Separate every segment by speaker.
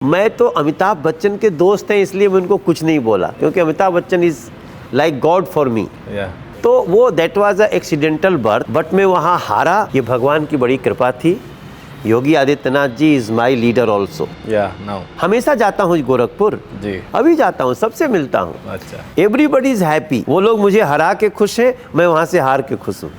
Speaker 1: मैं तो अमिताभ बच्चन के दोस्त हैं इसलिए मैं उनको कुछ नहीं बोला, क्योंकि Amitabh Bachchan is like God for me. तो वो that was a accidental birth, but मैं वहाँ हारा, ये भगवान की बड़ी कृपा थी। Yogi Adityanath ji is my leader also. हमेशा जाता हूँ गोरखपुर जी, अभी जाता हूँ, सबसे मिलता हूँ। अच्छा, एवरीबडी इज हैप्पी। वो लोग मुझे हरा के खुश है, मैं वहाँ से हार के खुश हूँ।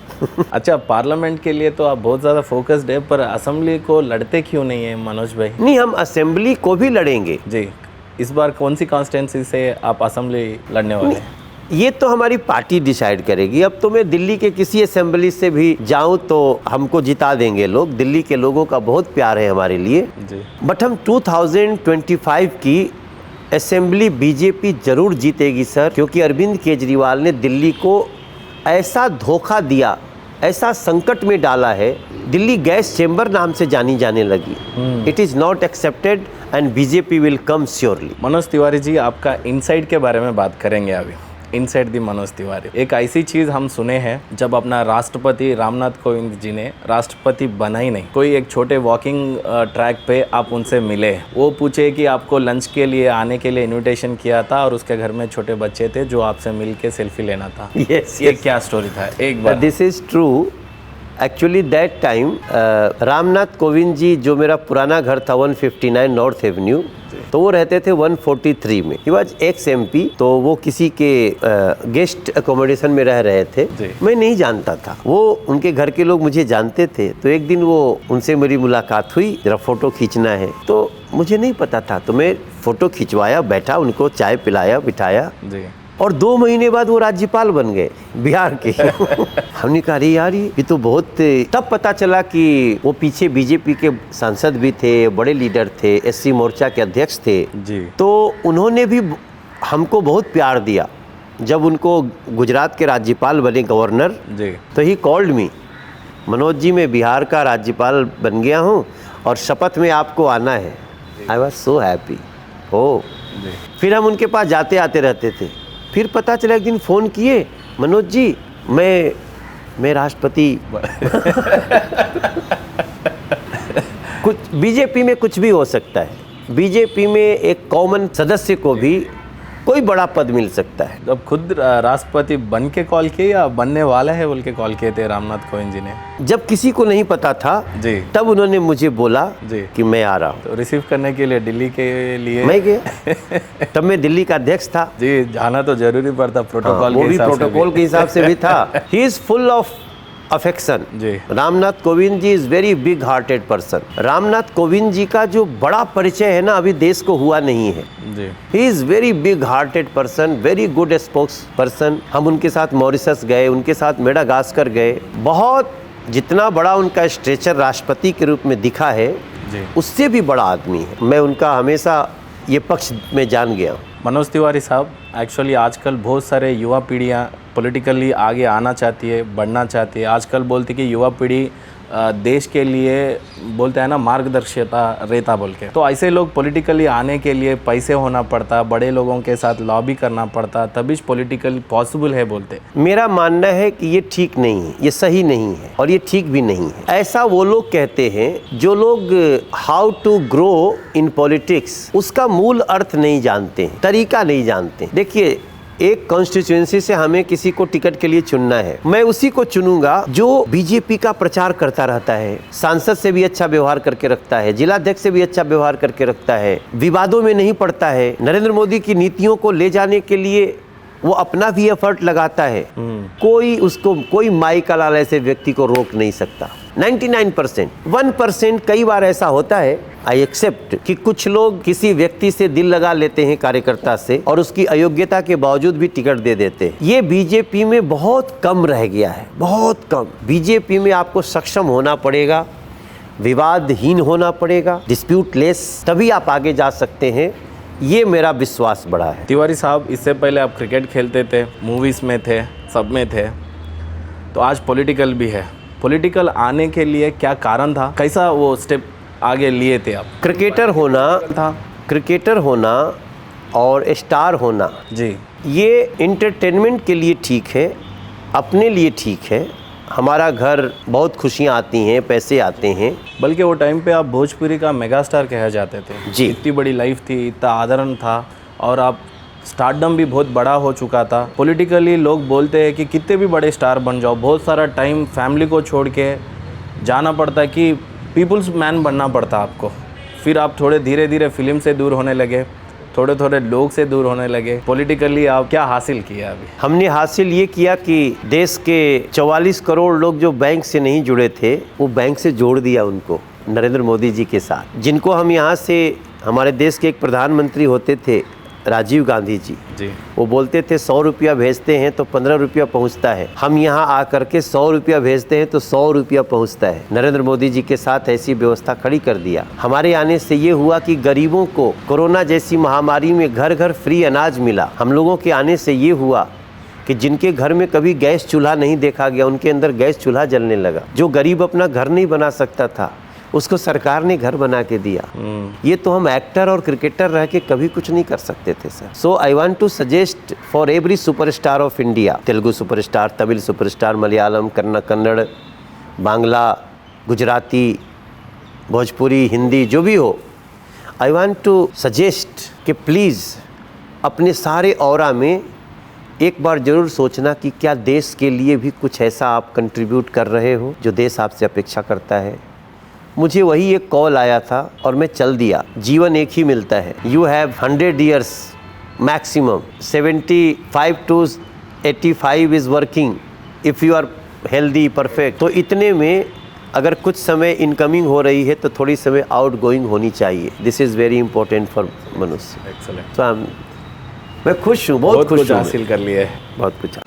Speaker 2: अच्छा, पार्लियामेंट के लिए तो आप बहुत ज़्यादा फोकस्ड है, पर असेंबली को लड़ते क्यों नहीं है मनोज भाई?
Speaker 1: नहीं, हम असेंबली को भी लड़ेंगे जी।
Speaker 2: इस बार कौन सी कॉन्स्टिट्यूंसी से आप असेंबली लड़ने वाले हैं?
Speaker 1: ये तो हमारी पार्टी डिसाइड करेगी। अब तो मैं दिल्ली के किसी असेंबली से भी जाऊं तो हमको जिता देंगे लोग। दिल्ली के लोगों का बहुत प्यार है हमारे लिए जी। बट हम 2025 की असेंबली बीजेपी जरूर जीतेगी सर, क्योंकि अरविंद केजरीवाल ने दिल्ली को ऐसा धोखा दिया, ऐसा संकट में डाला है। दिल्ली गैस चेंबर नाम से जानी जाने लगी। It is not accepted and BJP will come surely.
Speaker 2: Manoj Tiwari ji, आपका इनसाइड के बारे में बात करेंगे अभी। इनसाइड दी मनोज तिवारी, एक ऐसी चीज़ हम सुने हैं जब अपना राष्ट्रपति रामनाथ कोविंद जी ने राष्ट्रपति बना ही नहीं, कोई एक छोटे वॉकिंग ट्रैक पे आप उनसे मिले, वो पूछे कि आपको लंच के लिए आने के लिए इनविटेशन किया था और उसके घर में छोटे बच्चे थे जो आपसे मिल के सेल्फी लेना था। ये क्या स्टोरी था? एक बार
Speaker 1: this is true. Actually that time Ramnath Kovind ji, जो मेरा पुराना घर था 159 नॉर्थ एवेन्यू, तो वो रहते थे 143 में। ही वॉज एक्स MP, तो वो किसी के गेस्ट अकोमोडेशन में रह रहे थे। मैं नहीं जानता था, वो उनके घर के लोग मुझे जानते थे। तो एक दिन वो उनसे मेरी मुलाकात हुई, जरा फोटो खींचना है, तो मुझे नहीं पता था, तो मैं फोटो खिंचवाया, बैठा, उनको चाय पिलाया, बिठाया जी। और 2 महीने बाद वो राज्यपाल बन गए बिहार के। हमने कहा अरे यार, ये तो बहुत। तब पता चला कि वो पीछे बीजेपी के सांसद भी थे, बड़े लीडर थे, SC मोर्चा के अध्यक्ष थे जी। तो उन्होंने भी हमको बहुत प्यार दिया। जब उनको गुजरात के राज्यपाल बने, गवर्नर जी, तो he called me, Manoj ji मैं बिहार का राज्यपाल बन गया हूँ और शपथ में आपको आना है। I was so happy. फिर हम उनके पास जाते आते रहते थे। फिर पता चला एक दिन फ़ोन किए, मनोज जी मैं राष्ट्रपति। कुछ बीजेपी में कुछ भी हो सकता है। बीजेपी में एक कॉमन सदस्य को भी कोई बड़ा पद मिल सकता है।
Speaker 2: अब खुद राष्ट्रपति बन के कॉल किए या बनने वाला है बोल के कॉल किए थे रामनाथ कोविंद जी ने?
Speaker 1: जब किसी को नहीं पता था जी, तब उन्होंने मुझे बोला जी कि मैं आ रहा हूँ।
Speaker 2: तो रिसीव करने के लिए दिल्ली के लिए
Speaker 1: मैं गया। तब मैं दिल्ली का अध्यक्ष था
Speaker 2: जी, जाना तो जरूरी पड़ता, प्रोटोकॉल
Speaker 1: वो भी प्रोटोकॉल के हिसाब से भी था। He is full of affection जी। Ramnath Kovind ji is very big hearted person. Ramnath Kovind ji का जो बड़ा परिचय है ना, अभी देश को हुआ नहीं है जी। He is very big hearted person, very good spokesperson. हम उनके साथ मॉरिशस गए, उनके साथ मेडागास्कर गए। बहुत, जितना बड़ा उनका स्ट्रेचर राष्ट्रपति के रूप में दिखा है जी, उससे भी बड़ा आदमी है। मैं उनका हमेशा ये पक्ष में जान गया हूँ।
Speaker 2: मनोज तिवारी साहब, एक्चुअली आजकल बहुत सारे युवा पीढ़ियाँ पॉलिटिकली आगे आना चाहती है, बढ़ना चाहती है। आजकल बोलती कि युवा पीढ़ी देश के लिए बोलते हैं ना मार्गदर्शिता रहता बोल के, तो ऐसे लोग पॉलिटिकली आने के लिए पैसे होना पड़ता, बड़े लोगों के साथ लॉबी करना पड़ता, तभी पॉलिटिकली पॉसिबल है बोलते।
Speaker 1: मेरा मानना है कि ये ठीक नहीं है, ये सही नहीं है और ये ठीक भी नहीं है। ऐसा वो लोग कहते हैं जो लोग how to grow in politics उसका मूल अर्थ नहीं जानते हैं, तरीका नहीं जानते। देखिए, एक कॉन्स्टिट्यूएंसी से हमें किसी को टिकट के लिए चुनना है, मैं उसी को चुनूंगा जो बीजेपी का प्रचार करता रहता है, सांसद से भी अच्छा व्यवहार करके रखता है, जिलाध्यक्ष से भी अच्छा व्यवहार करके रखता है, विवादों में नहीं पड़ता है, नरेंद्र मोदी की नीतियों को ले जाने के लिए वो अपना भी एफर्ट लगाता है। कोई माई का लाल ऐसे व्यक्ति को रोक नहीं सकता। 99%, 1% कई बार ऐसा होता है, आई एक्सेप्ट, कि कुछ लोग किसी व्यक्ति से दिल लगा लेते हैं, कार्यकर्ता से, और उसकी अयोग्यता के बावजूद भी टिकट दे देते हैं। ये बीजेपी में बहुत कम रह गया है, बहुत कम। बीजेपी में आपको सक्षम होना पड़ेगा, विवादहीन होना पड़ेगा, डिस्प्यूट लेस, तभी आप आगे जा सकते हैं। ये मेरा विश्वास बड़ा है।
Speaker 2: तिवारी साहब, इससे पहले आप क्रिकेट खेलते थे, मूवीज़ में थे, सब में थे, तो आज पॉलिटिकल भी है। पॉलिटिकल आने के लिए क्या कारण था, कैसा वो स्टेप आगे लिए थे आप?
Speaker 1: क्रिकेटर होना और स्टार होना जी, ये एंटरटेनमेंट के लिए ठीक है, अपने लिए ठीक है, हमारा घर बहुत खुशियाँ आती हैं, पैसे आते हैं।
Speaker 2: बल्कि वो टाइम पे आप भोजपुरी का मेगा स्टार कहे जाते थे
Speaker 1: जी।
Speaker 2: इतनी बड़ी लाइफ थी, इतना आदरण था और आप स्टारडम भी बहुत बड़ा हो चुका था। पॉलिटिकली लोग बोलते हैं कि कितने भी बड़े स्टार बन जाओ, बहुत सारा टाइम फैमिली को छोड़ के जाना पड़ता है, कि पीपल्स मैन बनना पड़ता आपको। फिर आप थोड़े धीरे धीरे फिल्म से दूर होने लगे, थोड़े थोड़े लोग से दूर होने लगे। पॉलिटिकली आप क्या हासिल किया अभी?
Speaker 1: हमने हासिल ये किया कि देश के 44 करोड़ लोग जो बैंक से नहीं जुड़े थे, वो बैंक से जोड़ दिया उनको नरेंद्र मोदी जी के साथ। जिनको हम यहाँ से, हमारे देश के एक प्रधानमंत्री होते थे राजीव गांधी जी, वो बोलते थे 100 रुपया भेजते हैं तो 15 रुपया पहुँचता है। हम यहाँ आकर के 100 रुपया भेजते हैं तो 100 रुपया पहुँचता है। नरेंद्र मोदी जी के साथ ऐसी व्यवस्था खड़ी कर दिया। हमारे आने से ये हुआ कि गरीबों को कोरोना जैसी महामारी में घर घर फ्री अनाज मिला। हम लोगों के आने से ये हुआ कि जिनके घर में कभी गैस चूल्हा नहीं देखा गया, उनके अंदर गैस चूल्हा जलने लगा। जो गरीब अपना घर नहीं बना सकता था, उसको सरकार ने घर बना के दिया। ये तो हम एक्टर और क्रिकेटर रह के कभी कुछ नहीं कर सकते थे sir. So I want to suggest for every superstar of India, Telugu superstar, Tamil superstar, Malayalam, Kannada, Bangla, Gujarati, Bhojpuri, Hindi, जो भी हो, आई वांट टू सजेस्ट कि प्लीज़ अपने सारे ऑरा में एक बार ज़रूर सोचना कि क्या देश के लिए भी कुछ ऐसा आप कंट्रीब्यूट कर रहे हो जो देश आपसे अपेक्षा करता है। मुझे वही एक कॉल आया था और मैं चल दिया। जीवन एक ही मिलता है। You have 100 years maximum, 75 to 85 is working if you are healthy, perfect. तो इतने में अगर कुछ समय इनकमिंग हो रही है तो थोड़ी समय आउट गोइंग होनी चाहिए। This is very important for मनुष्य।
Speaker 2: एक्सेलेंट।
Speaker 1: तो मैं खुश हूँ, बहुत खुश
Speaker 2: कुछ
Speaker 1: हूँ।
Speaker 2: हासिल कर लिया है।
Speaker 1: बहुत कुछ।